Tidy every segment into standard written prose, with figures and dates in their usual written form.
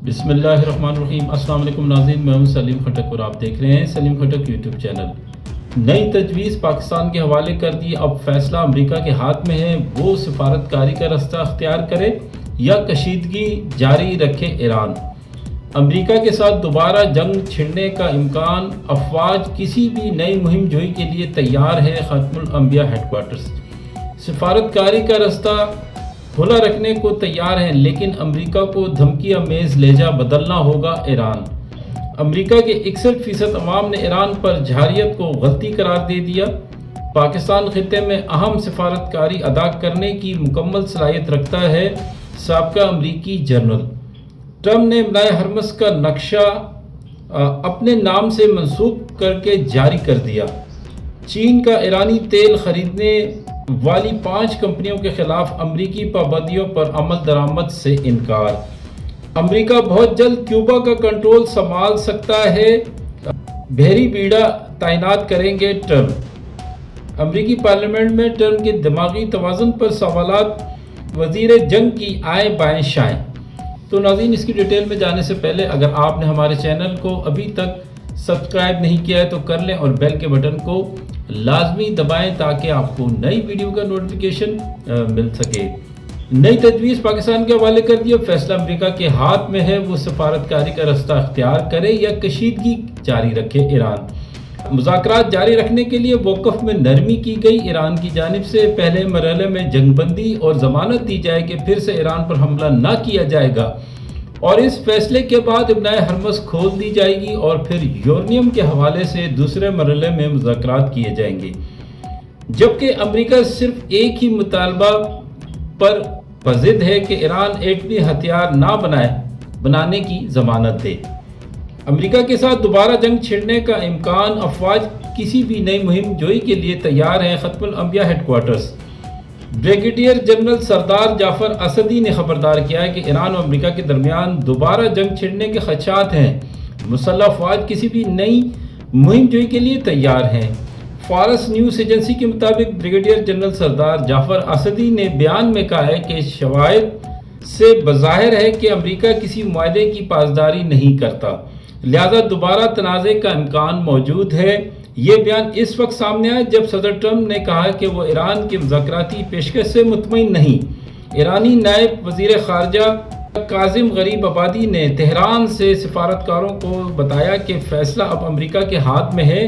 بسم اللہ الرحمن الرحیم۔ السلام علیکم ناظرین، میں ہوں سلیم خٹک اور آپ دیکھ رہے ہیں سلیم خٹک یوٹیوب چینل۔ نئی تجویز پاکستان کے حوالے کر دی، اب فیصلہ امریکہ کے ہاتھ میں ہے، وہ سفارتکاری کا راستہ اختیار کرے یا کشیدگی جاری رکھے ایران۔ امریکہ کے ساتھ دوبارہ جنگ چھڑنے کا امکان، افواج کسی بھی نئی مہم جوئی کے لیے تیار ہے۔ ختم الانبیاء ہیڈ کوارٹرز سفارتکاری کا راستہ کھلا رکھنے کو تیار ہیں، لیکن امریکہ کو دھمکی آمیز لہجہ بدلنا ہوگا۔ ایران امریکہ کے 61% عوام نے ایران پر جارحیت کو غلطی قرار دے دیا۔ پاکستان خطے میں اہم سفارتکاری ادا کرنے کی مکمل صلاحیت رکھتا ہے۔ سابقہ امریکی جنرل ٹرمپ نے ملائے ہرمز کا نقشہ اپنے نام سے منسوخ کر کے جاری کر دیا۔ چین کا ایرانی تیل خریدنے والی 5 کمپنیوں کے خلاف امریکی پابندیوں پر عمل درآمد سے انکار۔ امریکہ بہت جلد کیوبا کا کنٹرول سنبھال سکتا ہے، بحری بیڑا تعینات کریں گے ٹرمپ۔ امریکی پارلیمنٹ میں ٹرمپ کے دماغی توازن پر سوالات، وزیر جنگ کی آئیں بائیں شائیں۔ تو ناظرین، اس کی ڈیٹیل میں جانے سے پہلے اگر آپ نے ہمارے چینل کو ابھی تک سبسکرائب نہیں کیا ہے تو کر لیں اور بیل کے بٹن کو لازمی دبائیں تاکہ آپ کو نئی ویڈیو کا نوٹیفیکیشن مل سکے۔ نئی تجویز پاکستان کے حوالے کر دیا، فیصلہ امریکہ کے ہاتھ میں ہے، وہ سفارتکاری کا راستہ اختیار کرے یا کشیدگی جاری رکھے ایران۔ مذاکرات جاری رکھنے کے لیے موقف میں نرمی کی گئی۔ ایران کی جانب سے پہلے مرحلے میں جنگ بندی اور ضمانت دی جائے کہ پھر سے ایران پر حملہ نہ کیا جائے گا، اور اس فیصلے کے بعد ابنائے ہرمز کھول دی جائے گی اور پھر یورینیم کے حوالے سے دوسرے مرحلے میں مذاکرات کیے جائیں گے، جبکہ امریکہ صرف ایک ہی مطالبہ پر پزد ہے کہ ایران ایٹمی ہتھیار نہ بنانے کی ضمانت دے۔ امریکہ کے ساتھ دوبارہ جنگ چھڑنے کا امکان، افواج کسی بھی نئی مہم جوئی کے لیے تیار ہیں۔ ختم الانبیاء ہیڈ کوارٹرز بریگیڈیئر جنرل سردار جعفر اسدی نے خبردار کیا ہے کہ ایران اور امریکہ کے درمیان دوبارہ جنگ چھڑنے کے خدشات ہیں۔ مسلح افواج کسی بھی نئی مہم جوئی کے لیے تیار ہیں۔ فارس نیوز ایجنسی کے مطابق بریگیڈیئر جنرل سردار جعفر اسدی نے بیان میں کہا ہے کہ شواہد سے بظاہر ہے کہ امریکہ کسی معاہدے کی پاسداری نہیں کرتا، لہذا دوبارہ تنازع کا امکان موجود ہے۔ یہ بیان اس وقت سامنے آیا جب صدر ٹرمپ نے کہا کہ وہ ایران کی مذاکراتی پیشکش سے مطمئن نہیں۔ ایرانی نائب وزیر خارجہ کاظم غریب آبادی نے تہران سے سفارتکاروں کو بتایا کہ فیصلہ اب امریکہ کے ہاتھ میں ہے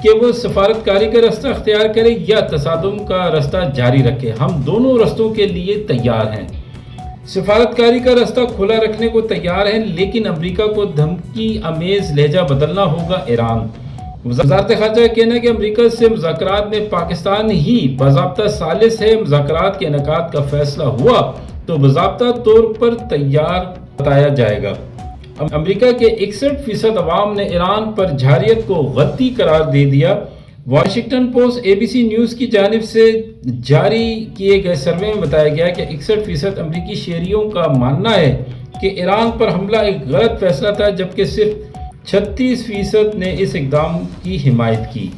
کہ وہ سفارتکاری کا راستہ اختیار کرے یا تصادم کا راستہ جاری رکھے۔ ہم دونوں راستوں کے لیے تیار ہیں۔ سفارتکاری کا راستہ کھلا رکھنے کو تیار ہیں، لیکن امریکہ کو دھمکی آمیز لہجہ بدلنا ہوگا۔ ایران وزارت خارجہ کا کہنا ہے کہ امریکہ سے مذاکرات میں پاکستان ہی باضابطہ ثالث ہے۔ مذاکرات کے انعقاد کا فیصلہ ہوا تو باضابطہ طور پر تیار بتایا جائے گا۔ امریکہ کے 61% عوام نے ایران پر جارحیت کو غلطی قرار دے دیا۔ واشنگٹن پوسٹ ABC نیوز کی جانب سے جاری کیے گئے سروے میں بتایا گیا کہ 61% امریکی شہریوں کا ماننا ہے کہ ایران پر حملہ ایک غلط فیصلہ تھا، جبکہ صرف 36% نے اس اقدام کی حمایت کی۔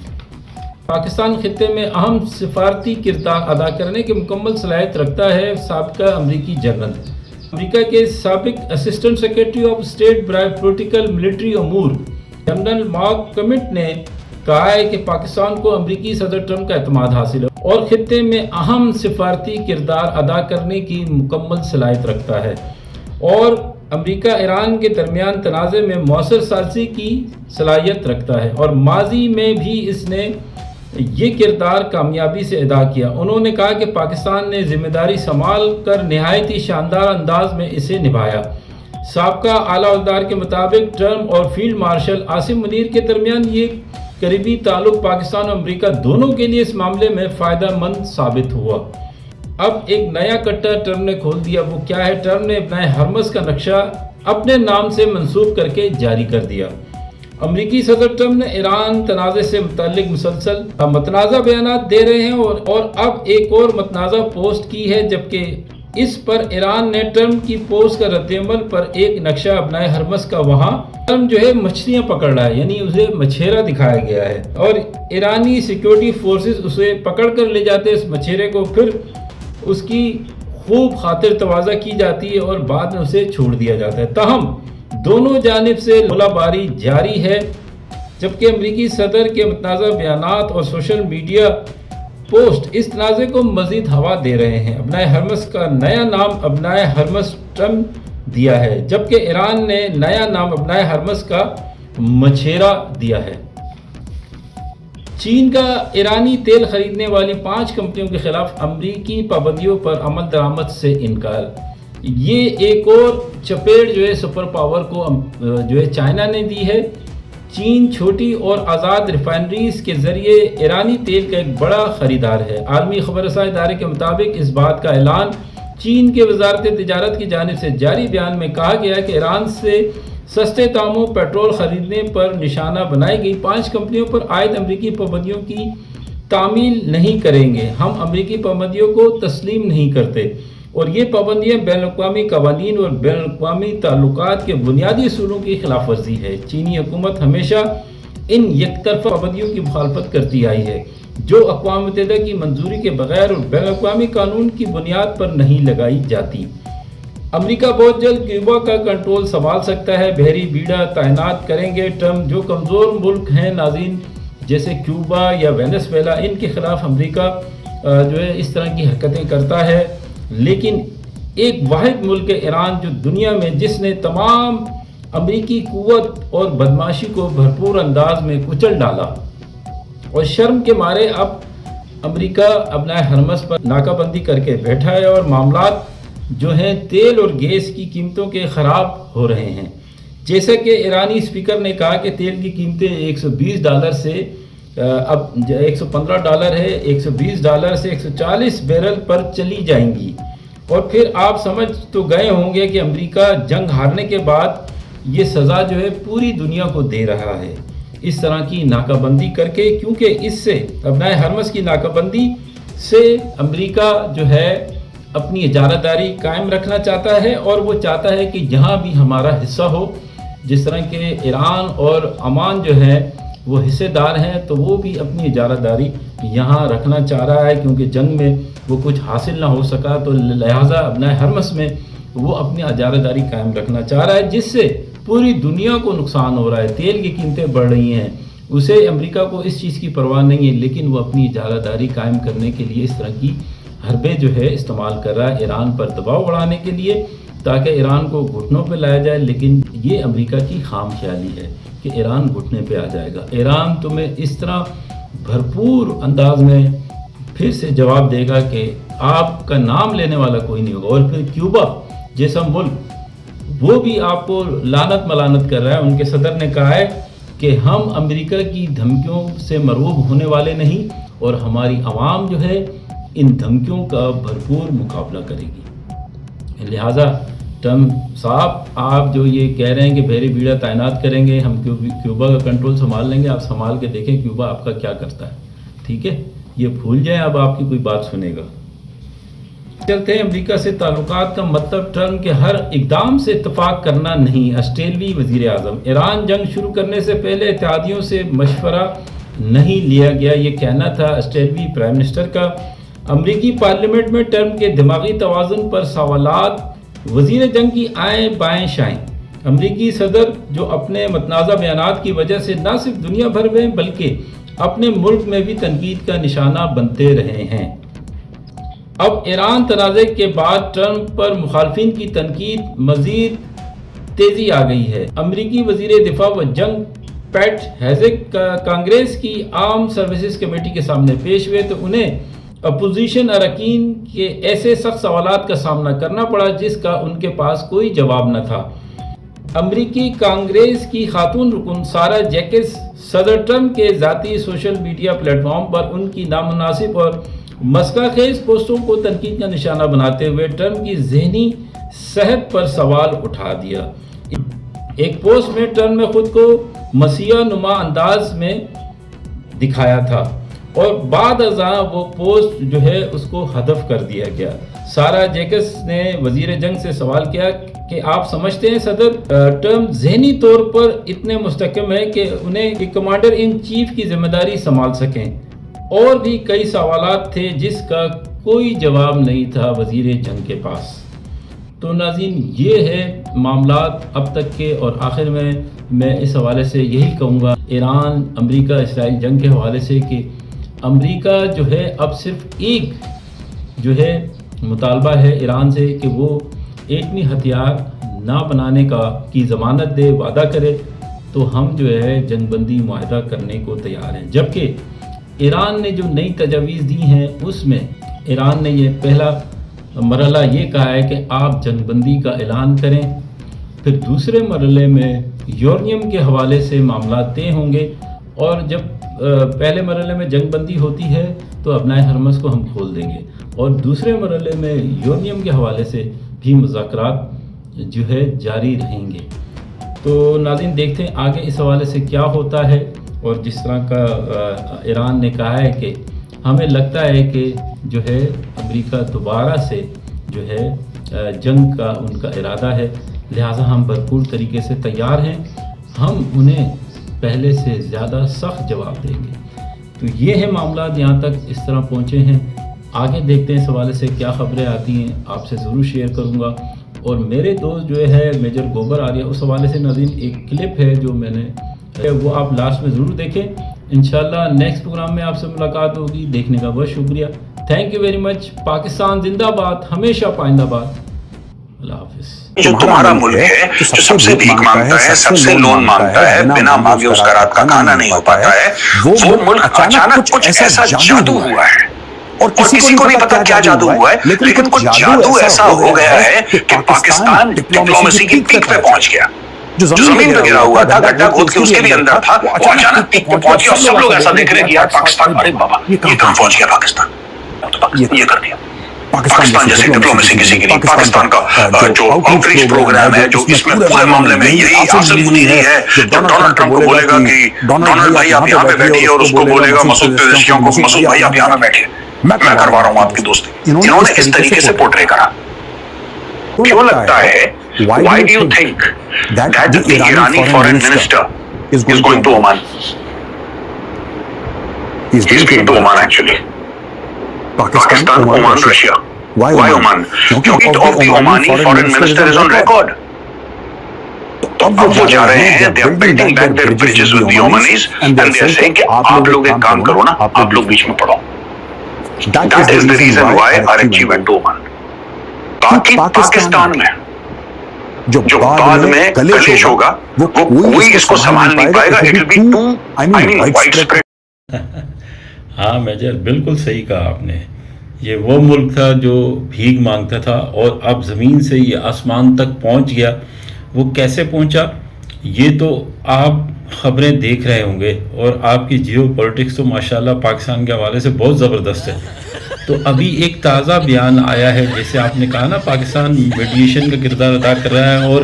پاکستان خطے میں اہم سفارتی کردار ادا کرنے کی مکمل صلاحیت رکھتا ہے۔ سابقہ امریکی جنرل امریکہ کے سابق اسسٹنٹ سیکرٹری آف اسٹیٹ برائے پولیٹیکل ملٹری امور جنرل مارک کمٹ نے کہا ہے کہ پاکستان کو امریکی صدر ٹرمپ کا اعتماد حاصل ہے اور خطے میں اہم سفارتی کردار ادا کرنے کی مکمل صلاحیت رکھتا ہے، اور امریکہ ایران کے درمیان تنازع میں مؤثر ثالثی کی صلاحیت رکھتا ہے، اور ماضی میں بھی اس نے یہ کردار کامیابی سے ادا کیا۔ انہوں نے کہا کہ پاکستان نے ذمہ داری سنبھال کر نہایت ہی شاندار انداز میں اسے نبھایا۔ سابقہ اعلیٰ عہدیدار کے مطابق ٹرمپ اور فیلڈ مارشل عاصم منیر کے درمیان یہ قریبی تعلق پاکستان اور امریکہ دونوں کے لیے اس معاملے میں فائدہ مند ثابت ہوا۔ اب ایک نیا کٹا ٹرمپ نے کھول دیا، وہ کیا ہے؟ ٹرمپ نے ابنائے ہرمز کا نقشہ اپنے نام سے منسوخ کر کے جاری کر دیا۔ امریکی صدر ٹرمپ نے ایران تنازع سے متعلق مسلسل متنازع بیانات دے رہے ہیں اور اب ایک اور متنازع پوسٹ کی ہے، جبکہ اس پر ایران نے ٹرمپ کی پوسٹ کا رد عمل پر ایک نقشہ ابنائے ہرمز کا، وہاں ٹرمپ جو ہے مچھلیاں پکڑ رہا ہے، یعنی اسے مچھیرا دکھایا گیا ہے، اور ایرانی سیکیورٹی فورسز اسے پکڑ کر لے جاتے اس مچھیرے کو، پھر اس کی خوب خاطر تواضع کی جاتی ہے اور بعد میں اسے چھوڑ دیا جاتا ہے۔ تاہم دونوں جانب سے گولہ باری جاری ہے، جبکہ امریکی صدر کے متنازع بیانات اور سوشل میڈیا پوسٹ اس تنازع کو مزید ہوا دے رہے ہیں۔ ابنائے حرمس کا نیا نام ابنائے حرمس ٹرمپ دیا ہے، جبکہ ایران نے نیا نام ابنائے حرمس کا مچھیرا دیا ہے۔ چین کا ایرانی تیل خریدنے والی 5 کمپنیوں کے خلاف امریکی پابندیوں پر عمل درآمد سے انکار۔ یہ ایک اور چپیٹ جو ہے سپر پاور کو جو ہے چائنا نے دی ہے۔ چین چھوٹی اور آزاد ریفائنریز کے ذریعے ایرانی تیل کا ایک بڑا خریدار ہے۔ عالمی خبر رساں ادارے کے مطابق اس بات کا اعلان چین کے وزارت تجارت کی جانب سے جاری بیان میں کہا گیا کہ ایران سے سستے داموں پیٹرول خریدنے پر نشانہ بنائی گئی 5 کمپنیوں پر عائد امریکی پابندیوں کی تعمیل نہیں کریں گے۔ ہم امریکی پابندیوں کو تسلیم نہیں کرتے اور یہ پابندیاں بین الاقوامی قوانین اور بین الاقوامی تعلقات کے بنیادی اصولوں کی خلاف ورزی ہے۔ چینی حکومت ہمیشہ ان یک طرفہ پابندیوں کی مخالفت کرتی آئی ہے جو اقوام متحدہ کی منظوری کے بغیر اور بین الاقوامی قانون کی بنیاد پر نہیں لگائی جاتی۔ امریکا بہت جلد کیوبا کا کنٹرول سنبھال سکتا ہے، بحری بیڑا تعینات کریں گے ٹرمپ۔ جو کمزور ملک ہیں ناظرین جیسے کیوبا یا وینزویلا، ان کے خلاف امریکہ جو ہے اس طرح کی حرکتیں کرتا ہے، لیکن ایک واحد ملک ہے ایران جو دنیا میں جس نے تمام امریکی قوت اور بدماشی کو بھرپور انداز میں کچل ڈالا، اور شرم کے مارے اب امریکہ ابنائے حرمس پر ناکہ بندی کر کے بیٹھا ہے اور معاملات جو ہیں تیل اور گیس کی قیمتوں کے خراب ہو رہے ہیں۔ جیسا کہ ایرانی اسپیکر نے کہا کہ تیل کی قیمتیں $120 سے اب $115 ہے، $120 سے 140 بیرل پر چلی جائیں گی۔ اور پھر آپ سمجھ تو گئے ہوں گے کہ امریکہ جنگ ہارنے کے بعد یہ سزا جو ہے پوری دنیا کو دے رہا ہے اس طرح کی ناکہ بندی کر کے، کیونکہ اس سے ابنائے حرمس کی ناکہ بندی سے امریکہ جو ہے اپنی اجارہ داری قائم رکھنا چاہتا ہے، اور وہ چاہتا ہے کہ جہاں بھی ہمارا حصہ ہو، جس طرح کہ ایران اور عمان جو ہے وہ حصے دار ہیں، تو وہ بھی اپنی اجارہ داری یہاں رکھنا چاہ رہا ہے، کیونکہ جنگ میں وہ کچھ حاصل نہ ہو سکا، تو لہٰذا ابنائے حرمس میں وہ اپنی اجارہ داری قائم رکھنا چاہ رہا ہے، جس سے پوری دنیا کو نقصان ہو رہا ہے۔ تیل کی قیمتیں بڑھ رہی ہیں، اسے امریکہ کو اس چیز کی پرواہ نہیں ہے، لیکن وہ اپنی اجارہ داری قائم کرنے کے لیے اس طرح کی حربے جو ہے استعمال کر رہا ہے ایران پر دباؤ بڑھانے کے لیے، تاکہ ایران کو گھٹنوں پہ لایا جائے۔ لیکن یہ امریکہ کی خام خیالی ہے کہ ایران گھٹنے پہ آ جائے گا، ایران تمہیں اس طرح بھرپور انداز میں پھر سے جواب دے گا کہ آپ کا نام لینے والا کوئی نہیں ہوگا۔ اور پھر کیوبا جیسا ملک وہ بھی آپ کو لعنت ملانت کر رہا ہے۔ ان کے صدر نے کہا ہے کہ ہم امریکہ کی دھمکیوں سے مرعوب ہونے والے نہیں، اور ہماری عوام جو ہے ان دھمکیوں کا بھرپور مقابلہ کرے گی۔ لہٰذا ٹرمپ صاحب آپ جو یہ کہہ رہے ہیں کہ بحری بیڑا تعینات کریں گے، ہم کیوبا کا کنٹرول سنبھال لیں گے، آپ سنبھال کے دیکھیں کیوبا آپ کا کیا کرتا ہے، ٹھیک ہے؟ یہ بھول جائیں، اب آپ کی کوئی بات سنے گا۔ چلتے ہیں امریکہ سے تعلقات کا مطلب ٹرمپ کے ہر اقدام سے اتفاق کرنا نہیں۔ آسٹریلوی وزیر اعظم ایران جنگ شروع کرنے سے پہلے اتحادیوں سے مشورہ نہیں لیا گیا، یہ کہنا تھا آسٹریلوی پرائم منسٹر کا۔ امریکی پارلیمنٹ میں ٹرمپ کے دماغی توازن پر سوالات، وزیر جنگ کی آئیں بائیں شائیں۔ امریکی صدر جو اپنے متنازع بیانات کی وجہ سے نہ صرف دنیا بھر میں بلکہ اپنے ملک میں بھی تنقید کا نشانہ بنتے رہے ہیں۔ اب ایران تنازع کے بعد ٹرمپ پر مخالفین کی تنقید مزید تیزی آ گئی ہے۔ امریکی وزیر دفاع و جنگ پیٹ ہیگسٹ کانگریس کی عام سروسز کمیٹی کے سامنے پیش ہوئے تو انہیں اپوزیشن اراکین کے ایسے سخت سوالات کا سامنا کرنا پڑا جس کا ان کے پاس کوئی جواب نہ تھا۔ امریکی کانگریس کی خاتون رکن سارا جیکس صدر ٹرمپ کے ذاتی سوشل میڈیا پلیٹ فارم پر ان کی نامناسب اور مسخرہ خیز پوسٹوں کو تنقید کا نشانہ بناتے ہوئے ٹرمپ کی ذہنی صحت پر سوال اٹھا دیا۔ ایک پوسٹ میں ٹرمپ نے خود کو مسیحا نما انداز میں دکھایا تھا اور بعد ازاں وہ پوسٹ جو ہے اس کو حذف کر دیا گیا۔ سارا جیکس نے وزیر جنگ سے سوال کیا کہ آپ سمجھتے ہیں صدر ٹرمپ ذہنی طور پر اتنے مستحکم ہے کہ انہیں کمانڈر ان چیف کی ذمہ داری سنبھال سکیں؟ اور بھی کئی سوالات تھے جس کا کوئی جواب نہیں تھا وزیر جنگ کے پاس۔ تو ناظرین یہ ہے معاملات اب تک کے، اور آخر میں اس حوالے سے یہی کہوں گا ایران امریکہ اسرائیل جنگ کے حوالے سے کہ امریکہ جو ہے اب صرف ایک جو ہے مطالبہ ہے ایران سے کہ وہ ایٹمی ہتھیار نہ بنانے کی ضمانت دے، وعدہ کرے، تو ہم جو ہے جنگ بندی معاہدہ کرنے کو تیار ہیں۔ جبکہ ایران نے جو نئی تجاویز دی ہیں اس میں ایران نے یہ پہلا مرحلہ یہ کہا ہے کہ آپ جنگ بندی کا اعلان کریں، پھر دوسرے مرحلے میں یورینیم کے حوالے سے معاملات طے ہوں گے، اور جب پہلے مرحلے میں جنگ بندی ہوتی ہے تو ابنائے حرمز کو ہم کھول دیں گے، اور دوسرے مرحلے میں یورینیم کے حوالے سے بھی مذاکرات جو ہے جاری رہیں گے۔ تو ناظرین دیکھتے ہیں آگے اس حوالے سے کیا ہوتا ہے، اور جس طرح کا ایران نے کہا ہے کہ ہمیں لگتا ہے کہ جو ہے امریکہ دوبارہ سے جو ہے جنگ کا ان کا ارادہ ہے، لہٰذا ہم بھرپور طریقے سے تیار ہیں، ہم انہیں پہلے سے زیادہ سخت جواب دیں گے۔ تو یہ ہے معاملات یہاں تک اس طرح پہنچے ہیں، آگے دیکھتے ہیں اس حوالے سے کیا خبریں آتی ہیں، آپ سے ضرور شیئر کروں گا۔ اور میرے دوست جو ہے میجر گوبر آریہ، اس حوالے سے ناظرین ایک کلپ ہے جو میں نے وہ آپ لاسٹ میں ضرور دیکھیں، انشاءاللہ نیکسٹ پروگرام میں آپ سے ملاقات ہوگی۔ دیکھنے کا بہت شکریہ، thank you very much. Pakistan زندہ باد، ہمیشہ پائندہ باد۔ اللہ حافظ۔ جو تمہارا ملک ہے جو سب سے بھیک مانگتا ہے، سب سے لون مانگتا ہے، بنا مانگے اس کا رات کا کھانا نہیں ہو پاتا ہے، وہ ملک اچانک کچھ ایسا جادو ہوا ہے، اور کسی کو نہیں پتا کیا جادو ہوا ہے، لیکن کچھ جادو ایسا ہو گیا ہے کہ پاکستان ڈپلومیسی کی پیک پہ پہنچ گیا۔ جو زمین پہ گرا ہوا تھا، گڈھا کھود کے اس کے بھی اندر تھا، وہ اچانک پیک پہ پہنچ گیا، اور سب لوگ ایسا دیکھ رہے ہیں کہ یار پاکستان، ارے بابا یہ کہاں پہنچ گیا پاکستان، یہ کر دیا۔ پاکستان جیسے ڈپلومیسی کسی کی نہیں، پاکستان کا جو آؤٹ ریچ پروگرام ہے، جو اس میں پورے معاملے میں یہی حاصل ہوتی ہے، جو ڈونلڈ ٹرمپ کو بولے گا کہ ڈونلڈ بھائی آپ یہاں پہ بیٹھیے، اور اس کو بولے گا مسعود پزشکیان کو مسعود بھائی آپ یہاں پہ بیٹھیے، میں کروا رہا ہوں آپ کی دوستی۔ انہوں نے اس طریقے سے پورٹرے کرا۔ کیوں لگتا ہے؟ Why do you think that the Irani foreign minister is going to Oman? He's going to Oman actually. Pakistan, Oman, Russia. Why Oman? Because of the Omani foreign minister is on record. اب وہ جا رہے ہیں، they are building back their bridges with the Omanis and they are saying کہ آپ لوگ ایک کام کرو نا، آپ لوگ بیچ میں پڑو۔ That is the reason why RFG went to Oman۔ باقی پاکستان میں جو بعد میں کلیش ہوگا وہ کوئی اس کو سنبھال نہیں پائے گا، it will be too widespread۔ ہاں میجر بالکل صحیح کہا آپ نے، یہ وہ ملک تھا جو بھیک مانگتا تھا، اور اب زمین سے یہ آسمان تک پہنچ گیا۔ وہ کیسے پہنچا یہ تو آپ خبریں دیکھ رہے ہوں گے، اور آپ کی جیو پولیٹکس تو ماشاءاللہ پاکستان کے حوالے سے بہت زبردست ہے۔ تو ابھی ایک تازہ بیان آیا ہے، جیسے آپ نے کہا نا پاکستان میڈیشن کا کردار ادا کر رہا ہے، اور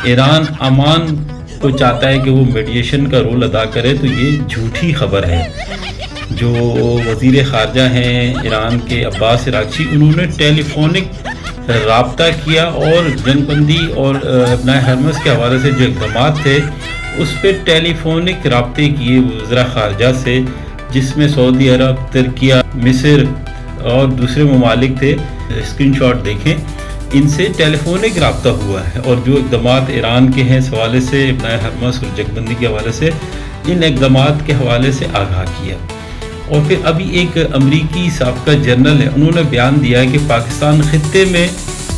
ایران امان کو چاہتا ہے کہ وہ میڈیشن کا رول ادا کرے، تو یہ جھوٹی خبر ہے۔ جو وزیر خارجہ ہیں ایران کے عباس عراقچی، انہوں نے ٹیلی فونک رابطہ کیا، اور جنگ بندی اور ابنائے حرمز کے حوالے سے جو اقدامات تھے اس پہ ٹیلی فونک رابطے کیے وزراء خارجہ سے، جس میں سعودی عرب، ترکیہ، مصر اور دوسرے ممالک تھے۔ اسکرین شاٹ دیکھیں، ان سے ٹیلی فونک رابطہ ہوا ہے، اور جو اقدامات ایران کے ہیں اس حوالے سے، ابنائے حرمز اور جنگ بندی کے حوالے سے، ان اقدامات کے حوالے سے آگاہ کیا۔ اور پھر ابھی ایک امریکی سابقہ جنرل ہے، انہوں نے بیان دیا ہے کہ پاکستان خطے میں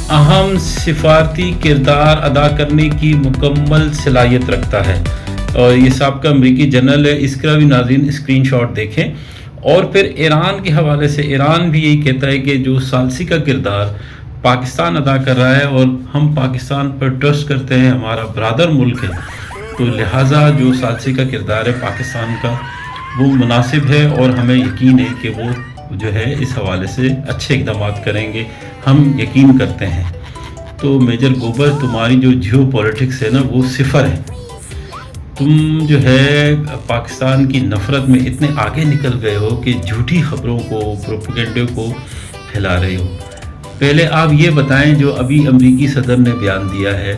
اہم سفارتی کردار ادا کرنے کی مکمل صلاحیت رکھتا ہے، اور یہ سابقہ امریکی جنرل ہے، اس کا بھی ناظرین اسکرین شاٹ دیکھیں۔ اور پھر ایران کے حوالے سے ایران بھی یہی کہتا ہے کہ جو ثالثی کا کردار پاکستان ادا کر رہا ہے، اور ہم پاکستان پر ٹرسٹ کرتے ہیں، ہمارا برادر ملک ہے، تو لہٰذا جو ثالثی کا کردار ہے پاکستان کا وہ مناسب ہے، اور ہمیں یقین ہے کہ وہ جو ہے اس حوالے سے اچھے اقدامات کریں گے، ہم یقین کرتے ہیں۔ تو میجر گوبر، تمہاری جو جیو پولیٹکس ہے نا وہ صفر ہے، تم جو ہے پاکستان کی نفرت میں اتنے آگے نکل گئے ہو کہ جھوٹی خبروں کو، پروپیگنڈے کو پھیلا رہے ہو۔ پہلے آپ یہ بتائیں، جو ابھی امریکی صدر نے بیان دیا ہے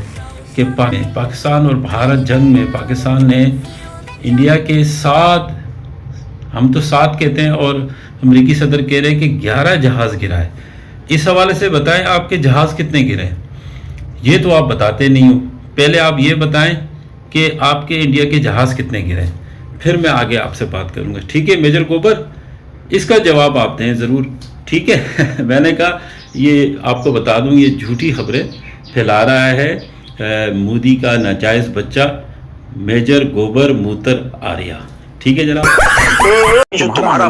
کہ پاکستان اور بھارت جنگ میں پاکستان نے انڈیا کے 7، ہم تو 7 کہتے ہیں، اور امریکی صدر کہہ رہے ہیں کہ 11 جہاز گرا ہے. اس حوالے سے بتائیں آپ کے جہاز کتنے گرے ہیں؟ یہ تو آپ بتاتے نہیں ہو. پہلے آپ یہ بتائیں کہ آپ کے انڈیا کے جہاز کتنے گرے ہیں, پھر میں آگے آپ سے بات کروں گا. ٹھیک ہے میجر گوبر, اس کا جواب آپ دیں ضرور. ٹھیک ہے میں نے کہا یہ آپ کو بتا دوں یہ جھوٹی خبریں پھیلا رہا ہے مودی کا ناجائز بچہ میجر گوبر موتر آریہ. ٹھیک ہے جناب. جو تمہارا